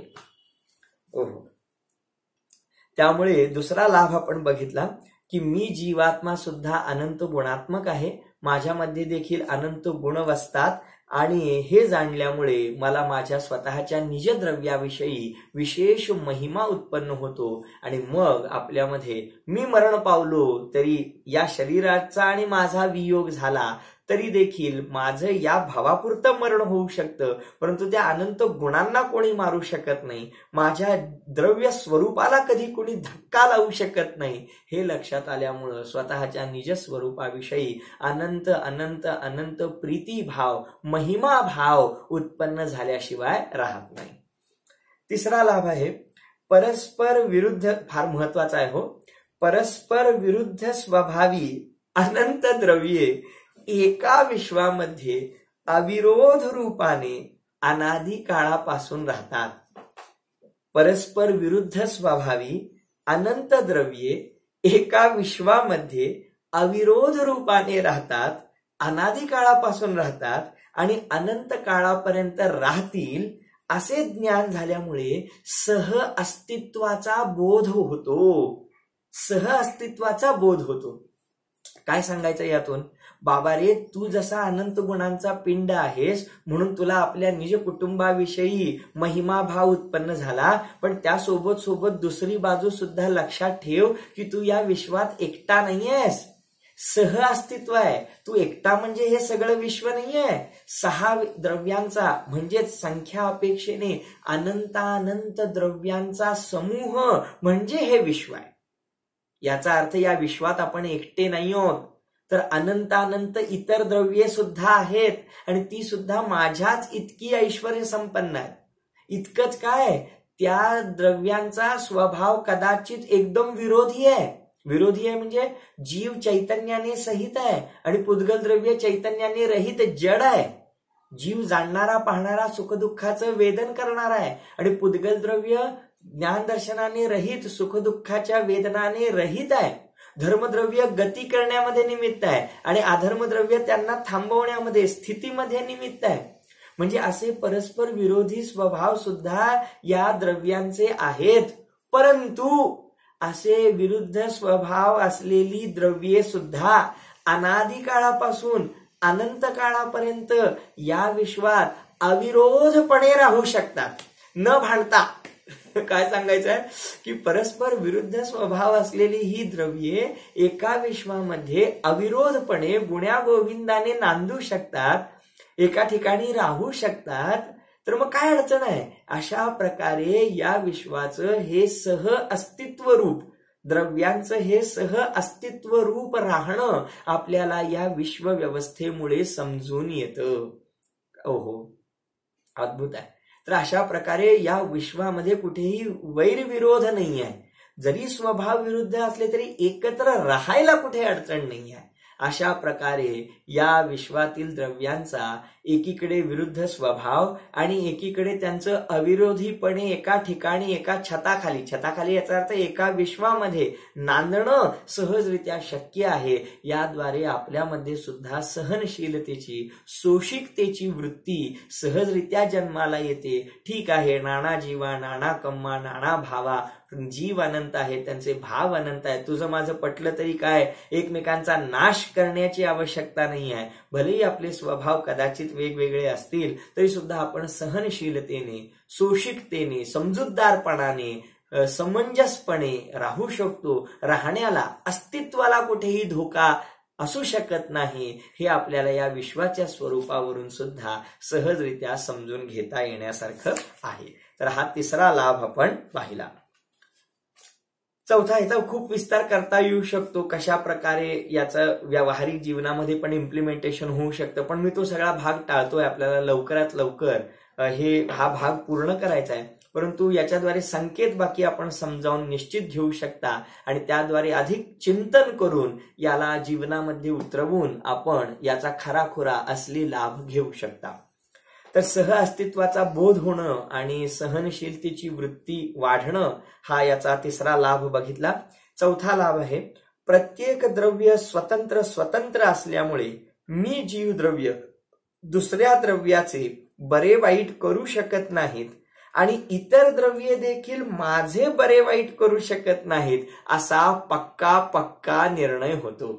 त्यामुळे दुसरा लाभ आपण बघितला की मी जीवात्मा सुद्धा अनंत गुणात्मक आहे. माझ्यामध्ये देखील अनंत गुण वसतात आणि हे जाणल्यामुळे मला माझ्या स्वतःच्या निजद्रव्याविषयी विशेष महिमा उत्पन्न होतो. आणि मग आपल्यामध्ये मी मरण पावलो तरी, या शरीराचा आणि माझा वियोग झाला तरी देखील माझं या भावापुरतं मरण होऊ शकतं, परंतु त्या अनंत गुणांना कोणी मारू शकत नाही. माझ्या द्रव्य स्वरूपाला कधी कोणी धक्का लावू शकत नाही. हे लक्षात आल्यामुळं स्वतःच्या निज स्वरूपाविषयी अनंत अनंत अनंत प्रीतीभाव, महिमा भाव उत्पन्न झाल्याशिवाय राहत नाही. तिसरा लाभ आहे परस्पर विरुद्ध, फार महत्वाचा आहे परस्पर विरुद्ध स्वभावी अनंत द्रव्ये एका विश्वामध्ये अविरोध रूपाने अनादी काळापासून राहतात. परस्पर विरुद्ध स्वभावी अनंत द्रव्ये एका विश्वामध्ये अविरोध रूपाने राहतात, अनादी काळापासून राहतात आणि अनंत काळापर्यंत राहतील असे ज्ञान झाल्यामुळे सह अस्तित्वाचा बोध होतो. सह अस्तित्वाचा बोध होतो. काय सांगायचं यातून? बाबा रे, तू जसा अनंत गुणांचा पिंड आहेस म्हणून तुला आपल्या निज कुटुंबाविषयी महिमा भाव उत्पन्न झाला, पण त्यासोबत सोबत दुसरी बाजू सुद्धा लक्षात ठेव की तू या विश्वात एकटा नाहीयेस. सह अस्तित्व आहे. तू एकटा म्हणजे हे सगळं विश्व नाहीये. 6 द्रव्यांचा म्हणजेच संख्या अपेक्षेने अनंतानंत द्रव्यांचा समूह म्हणजे हे विश्व आहे. याचा अर्थ या विश्वात आपण एकटे नाही आहोत, तर अनंत इतर द्रव्ये सुद्धा आहेत आणि ती सुद्धा माझ्याच इतकी ऐश्वर्य संपन्न आहे. इतकंच काय, त्या द्रव्यांचा स्वभाव कदाचित एकदम विरोधी आहे. विरोधी आहे म्हणजे जीव चैतन्याने सहित आहे आणि पुद्गल द्रव्य चैतन्याने रहित जड आहे. जीव जाणणारा पाहणारा सुखदुःखाचं वेदन करणारा आहे आणि पुद्गल द्रव्य ज्ञानदर्शनाने रहित सुखदुःखाच्या वेदनाने रहित आहे. धर्मद्रव्य गती करण्यामध्ये निमित्त आहे आणि अधर्मद्रव्य त्यांना थांबवण्यामध्ये स्थितीमध्ये निमित्त आहे. म्हणजे असे परस्पर विरोधी स्वभाव सुद्धा या द्रव्यांचे आहेत. परंतु असे विरुद्ध स्वभाव असलेली द्रव्ये सुद्धा अनादी काळापासून अनंत काळापर्यंत या विश्वात अविरोधपणे राहू शकतात, न भांडता. काय सांगायचंय की परस्पर विरुद्ध स्वभाव असलेली ही द्रव्ये एका विश्वामध्ये अविरोधपणे गुण्या गोविंदाने नांदू शकतात, एका ठिकाणी राहू शकतात. तर मग काय अडचण आहे? अशा प्रकारे या विश्वाचं हे सह अस्तित्व रूप, द्रव्यांचं हे सह अस्तित्व रूप राहणं आपल्याला या विश्व व्यवस्थेमुळे समजून येतं. ओहो, अद्भुत आहे. तर अशा प्रकारे या विश्वामध्ये कुठेही वैरविरोध नाही आहे. जरी स्वभाव विरुद्ध असले तरी एकत्र राहायला कुठे अडचण नाही आहे. अशा प्रकारे या विश्वातील द्रव्यांचा एकीकडे विरुद्ध स्वभाव आणि एकीकडे त्यांचं अविरोधीपणे एका ठिकाणी एका छताखाली याचा अर्थ एका विश्वामध्ये नांदणं सहजरित्या शक्य आहे. याद्वारे आपल्यामध्ये सुद्धा सहनशीलतेची, सोशिकतेची वृत्ती सहजरित्या जन्माला येते. ठीक आहे, नाना जीवा नाना कम्मा नाना भावा, जीव अनंत आहे, त्यांचे भाव अनंत आहे. तुझं माझं पटलं तरी काय, एकमेकांचा नाश करण्याची आवश्यकता नाही आहे. भलेही आपले स्वभाव कदाचित वेगवेगळे असतील तरी सुद्धा आपण सहनशीलतेने, सोशिकतेने, समजूतदारपणाने, समंजसपणे राहू शकतो. राहण्याला, अस्तित्वाला कुठेही धोका असू शकत नाही, हे आपल्याला या विश्वाच्या स्वरूपावरून सुद्धा सहजरित्या समजून घेता येण्यासारखं आहे. तर हा तिसरा लाभ आपण पाहिला. चौथा, याचा खूप विस्तार करता येऊ शकतो, कशा प्रकारे याचं व्यावहारिक जीवनामध्ये पण इम्प्लिमेंटेशन होऊ शकतं, पण मी तो सगळा भाग टाळतोय. आपल्याला लवकरात लवकर हा भाग पूर्ण करायचा आहे. परंतु याच्याद्वारे संकेत बाकी आपण समजावून निश्चित घेऊ शकता आणि त्याद्वारे अधिक चिंतन करून याला जीवनामध्ये उतरवून आपण याचा खराखुरा असली लाभ घेऊ शकता. तर सह अस्तित्वाचा बोध होणं आणि सहनशीलतेची वृत्ती वाढणं हा याचा तिसरा लाभ बघितला. चौथा लाभ आहे, प्रत्येक द्रव्य स्वतंत्र असल्यामुळे मी जीव द्रव्य दुसऱ्या द्रव्याचे बरे वाईट करू शकत नाहीत आणि इतर द्रव्ये देखील माझे बरे वाईट करू शकत नाहीत, असा पक्का निर्णय होतो.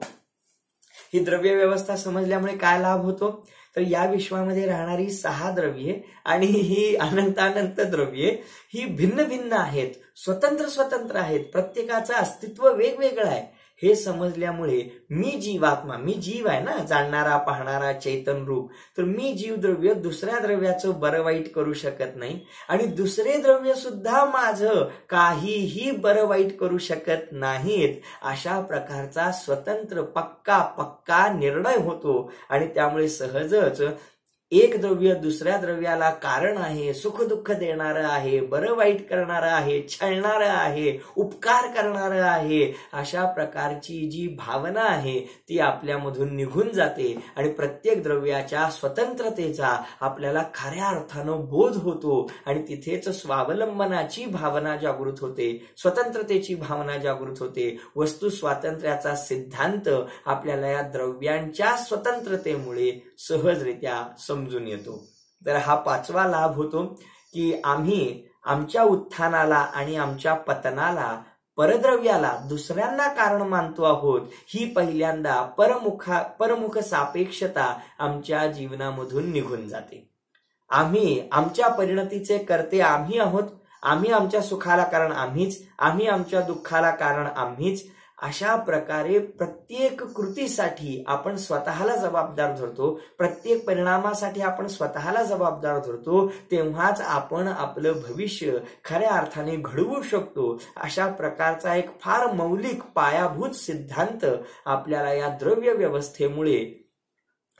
ही द्रव्य व्यवस्था समजल्यामुळे काय लाभ होतो? तर या विश्वामध्ये राहणारी 6 द्रव्ये आणि ही अनंत द्रव्ये ही भिन्न आहेत, स्वतंत्र आहेत, प्रत्येकाचं अस्तित्व वेगवेगळं आहे. हे समजल्यामुळे मी जीवात्मा, मी जीव आहे ना, जाणणारा पाहणारा चैतन रूप, तर मी जीव द्रव्य दुसऱ्या द्रव्याचं बरं वाईट करू शकत नाही आणि दुसरे द्रव्य सुद्धा माझं काहीही बरं वाईट करू शकत नाहीत, अशा प्रकारचा स्वतंत्र पक्का निर्णय होतो. आणि त्यामुळे सहजच एक द्रव्य दुसऱ्या द्रव्याला कारण आहे, सुख दुःख देणारं आहे, बरं वाईट करणारं आहे, छळणारं आहे, उपकार करणारं आहे, अशा प्रकारची जी भावना आहे ती आपल्यामधून निघून जाते आणि प्रत्येक द्रव्याच्या स्वतंत्रतेचा आपल्याला खऱ्या अर्थानं बोध होतो आणि तिथेच स्वावलंबनाची भावना जागृत होते, स्वतंत्रतेची भावना जागृत होते. वस्तू स्वातंत्र्याचा सिद्धांत आपल्याला या द्रव्यांच्या स्वतंत्रतेमुळे सहजरित्या समजून येतो. तर हा 5वा लाभ होतो की आम्ही आमच्या उत्थानाला आणि आमच्या पतनाला परद्रव्याला दुसऱ्यांना कारण मानतो आहोत. ही पहिल्यांदा परमुख सापेक्षता आमच्या जीवनामधून निघून जाते. आम्ही आमच्या परिणतीचे करते आम्ही आहोत. आम्ही आमच्या सुखाला कारण आम्हीच, आम्ही आमच्या दुःखाला कारण आम्हीच अशा प्रकारे प्रत्येक कृतीसाठी आपण स्वतःला जबाबदार धरतो, प्रत्येक परिणामासाठी आपण स्वतःला जबाबदार धरतो, तेव्हाच आपण आपलं भविष्य खऱ्या अर्थाने घडवू शकतो. अशा प्रकारचा एक फार मौलिक पायाभूत सिद्धांत आपल्याला या द्रव्य व्यवस्थेमुळे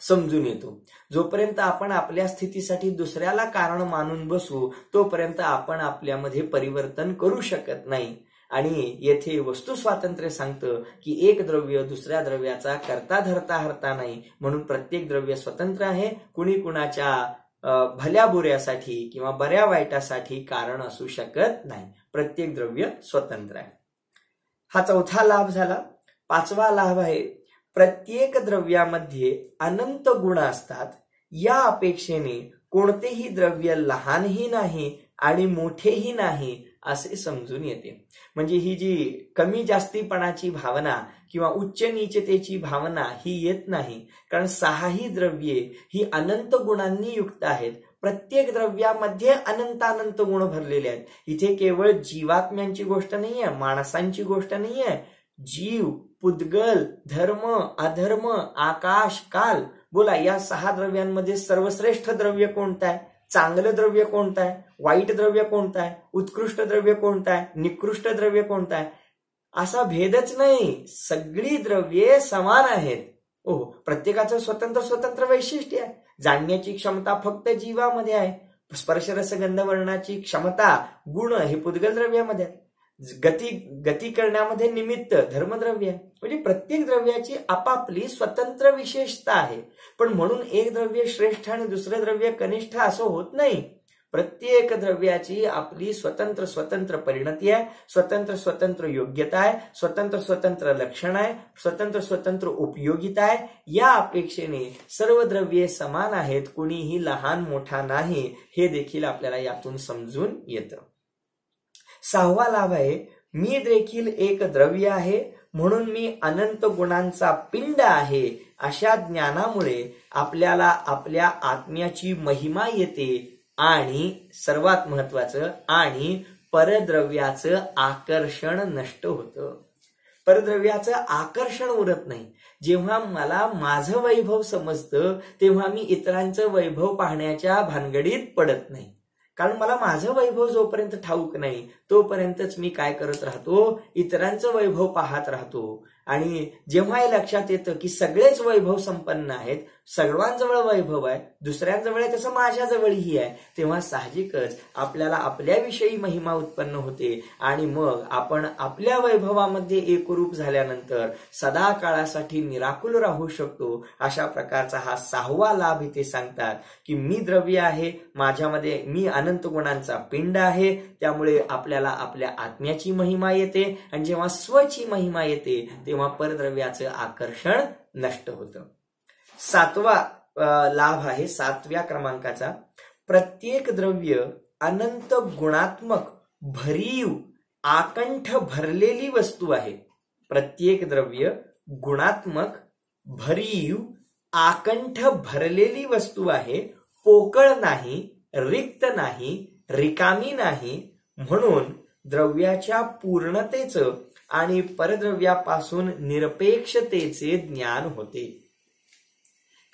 समजून येतो. जोपर्यंत आपण आपल्या स्थितीसाठी दुसऱ्याला कारण मानून बसू तोपर्यंत आपण आपल्यामध्ये परिवर्तन करू शकत नाही. आणि येथे वस्तू स्वातंत्र्य सांगतं की एक द्रव्य दुसऱ्या द्रव्याचा करता धरता हरता नाही, म्हणून प्रत्येक द्रव्य स्वतंत्र आहे. कुणी कुणाच्या भल्या बुऱ्यासाठी किंवा बऱ्या वाईटासाठी कारण असू शकत नाही. प्रत्येक द्रव्य स्वतंत्र आहे. हा चौथा लाभ झाला. पाचवा लाभ आहे प्रत्येक द्रव्यामध्ये अनंत गुण असतात. या अपेक्षेने कोणतेही द्रव्य लहानही नाही आणि मोठेही नाही असे समजून येते. म्हणजे ही जी कमी जास्तीपणाची भावना किंवा उच्च नीचतेची भावना ही येत नाही, कारण सहाही द्रव्ये ही अनंत गुणांनी युक्त आहेत. प्रत्येक द्रव्यामध्ये अनंत गुण भरलेले आहेत. इथे केवळ जीवात्म्यांची गोष्ट नाहीये, माणसांची गोष्ट नाहीये. जीव, पुद्गल, धर्म, अधर्म, आकाश, काल, बोला या सहा द्रव्यांमध्ये सर्वश्रेष्ठ द्रव्य कोणतं आहे? चांगलं द्रव्य कोणतं आहे? वाईट द्रव्य कोणतं आहे? उत्कृष्ट द्रव्य कोणतं आहे? निकृष्ट द्रव्य कोणतं आहे? असा भेदच नाही. सगळी द्रव्ये समान आहेत. ओह, प्रत्येकाचं स्वतंत्र स्वतंत्र वैशिष्ट्य आहे. जाणण्याची क्षमता फक्त जीवामध्ये आहे. स्पर्शरसगंध वर्णाची क्षमता, गुण हे पुद्गल द्रव्यामध्ये आहे. गती करण्यामध्ये निमित्त धर्मद्रव्य आहे. म्हणजे प्रत्येक द्रव्याची आपापली स्वतंत्र विशेषता आहे. पण म्हणून एक द्रव्य श्रेष्ठ आणि दुसरं द्रव्य कनिष्ठ असं होत नाही. प्रत्येक द्रव्याची आपली स्वतंत्र स्वतंत्र परिणती आहे, स्वतंत्र स्वतंत्र योग्यता आहे, स्वतंत्र स्वतंत्र लक्षण आहे, स्वतंत्र स्वतंत्र उपयोगिता आहे. या अपेक्षेने सर्व द्रव्ये समान आहेत, कुणीही लहान मोठा नाही, हे देखील आपल्याला यातून समजून येतं. सहावा लाभ आहे मी देखील एक द्रव्य आहे म्हणून मी अनंत गुणांचा पिंड आहे. अशा ज्ञानामुळे आपल्याला आपल्या आत्म्याची महिमा येते आणि सर्वात महत्वाचं आणि परद्रव्याचं आकर्षण नष्ट होतं. परद्रव्याचं आकर्षण उरत नाही. जेव्हा मला माझं वैभव समजतं तेव्हा मी इतरांचं वैभव पाहण्याच्या भानगडीत पडत नाही. कारण मला माझं वैभव जोपर्यंत ठाऊक नाही तोपर्यंतच मी काय करत राहतो? इतरांचं वैभव पाहत राहतो. आणि जेव्हा हे लक्षात येतं की सगळेच वैभव संपन्न आहेत, सर्वांजवळ वैभव आहे, दुसऱ्यांजवळ आहे तसं माझ्याजवळही आहे, तेव्हा साहजिकच आपल्याला आपल्याविषयी महिमा उत्पन्न होते आणि मग आपण आपल्या वैभवामध्ये एकरूप झाल्यानंतर सदा काळासाठी निराकुल राहू शकतो. अशा प्रकारचा हा सहावा लाभ इथे सांगतात की मी द्रव्य आहे, माझ्यामध्ये मी अनंत गुणांचा पिंड आहे, त्यामुळे आपल्याला आपल्या आत्म्याची महिमा येते आणि जेव्हा स्वची महिमा येते तेव्हा परद्रव्याचं आकर्षण नष्ट होतं. सातवा लाभ आहे 7व्या क्रमांकाचा प्रत्येक द्रव्य अनंत गुणात्मक भरीव आकंठ भरलेली वस्तू आहे. प्रत्येक द्रव्य गुणात्मक भरीव आकंठ भरलेली वस्तू आहे. पोकळ नाही, रिक्त नाही, रिकामी नाही. म्हणून द्रव्याच्या पूर्णतेचं आणि परद्रव्यापासून निरपेक्षतेचे ज्ञान होते.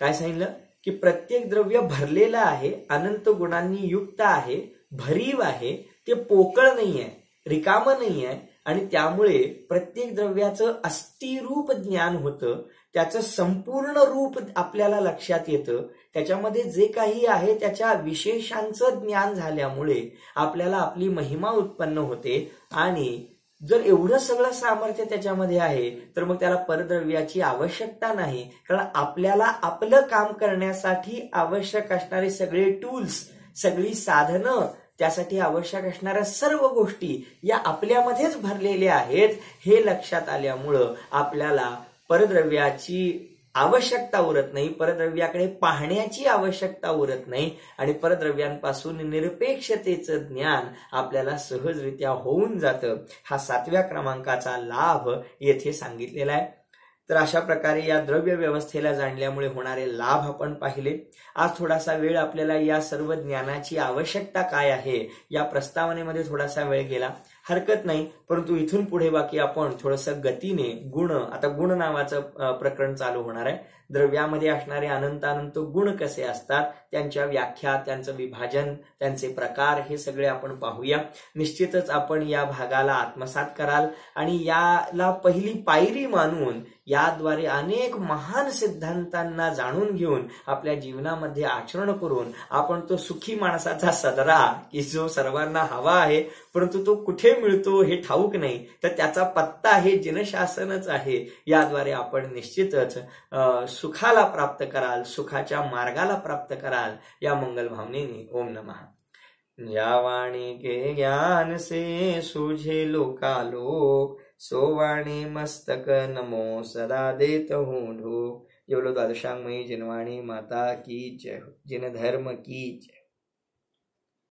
काय सांगितलं की प्रत्येक द्रव्य भरलेलं आहे, अनंत गुणांनी युक्त आहे, भरीव आहे, ते पोकळ नाहीये, रिकाम नाहीये आणि त्यामुळे प्रत्येक द्रव्याचं अस्थिरूप ज्ञान होतं. त्याचं संपूर्ण रूप आपल्याला लक्षात येतं. त्याच्यामध्ये जे काही आहे त्याच्या विशेषांचं ज्ञान झाल्यामुळे आपल्याला आपली महिमा उत्पन्न होते. आणि जर एवढं सगळं सामर्थ्य त्याच्यामध्ये आहे तर मग त्याला परद्रव्याची आवश्यकता नाही, कारण आपल्याला आपलं काम करण्यासाठी आवश्यक असणारे सगळे टूल्स, सगळी साधनं, त्यासाठी आवश्यक असणाऱ्या सर्व गोष्टी या आपल्यामध्येच भरलेल्या आहेत. हे लक्षात आल्यामुळं आपल्याला परद्रव्याची आवश्यकता उरत नाही, परद्रव्याकडे पाहण्याची आवश्यकता उरत नाही आणि परद्रव्यांपासून निरपेक्षतेचं ज्ञान आपल्याला सहजरित्या होऊन जातं. हा 7व्या क्रमांकाचा लाभ येथे सांगितलेला आहे. तर अशा प्रकारे या द्रव्य व्यवस्थेला जाणल्यामुळे होणारे लाभ आपण पाहिले. आज थोडासा वेळ आपल्याला या सर्व ज्ञानाची आवश्यकता काय आहे या प्रस्तावनेमध्ये थोडासा वेळ गेला. हरकत नाही, परंतु इथून पुढे बाकी आपण थोडंसं गतीने गुण, आता गुण नावाचं प्रकरण चालू होणार आहे. द्रव्यामध्ये असणारे अनंत अनंत गुण कसे असतात, त्यांच्या व्याख्या, त्यांचं विभाजन, त्यांचे प्रकार, हे सगळे आपण पाहूया. निश्चितच आपण या भागाला आत्मसात कराल आणि याला पहिली पायरी मानून याद्वारे अनेक महान सिद्धांतांना जाणून घेऊन आपल्या जीवनामध्ये आचरण करून आपण तो सुखी माणसाचा सदरा, की जो सर्वांना हवा आहे परंतु तो कुठे मिळतो हे ठाऊक नाही, तर त्याचा पत्ता हे जिनशासनच आहे. याद्वारे आपण निश्चितच सुखाला प्राप्त कराल, सुखाच्या मार्गाला प्राप्त कराल. या मंगल भावनेने ओम नमः. या वाणी के ज्ञान से सूझे लोकालोक, सो वाणी मस्तक नमो सदा देत हूँ ढोक. ये बोलो द्वादशांगमयी जिनवाणी माता की जय, जिन धर्म की जय.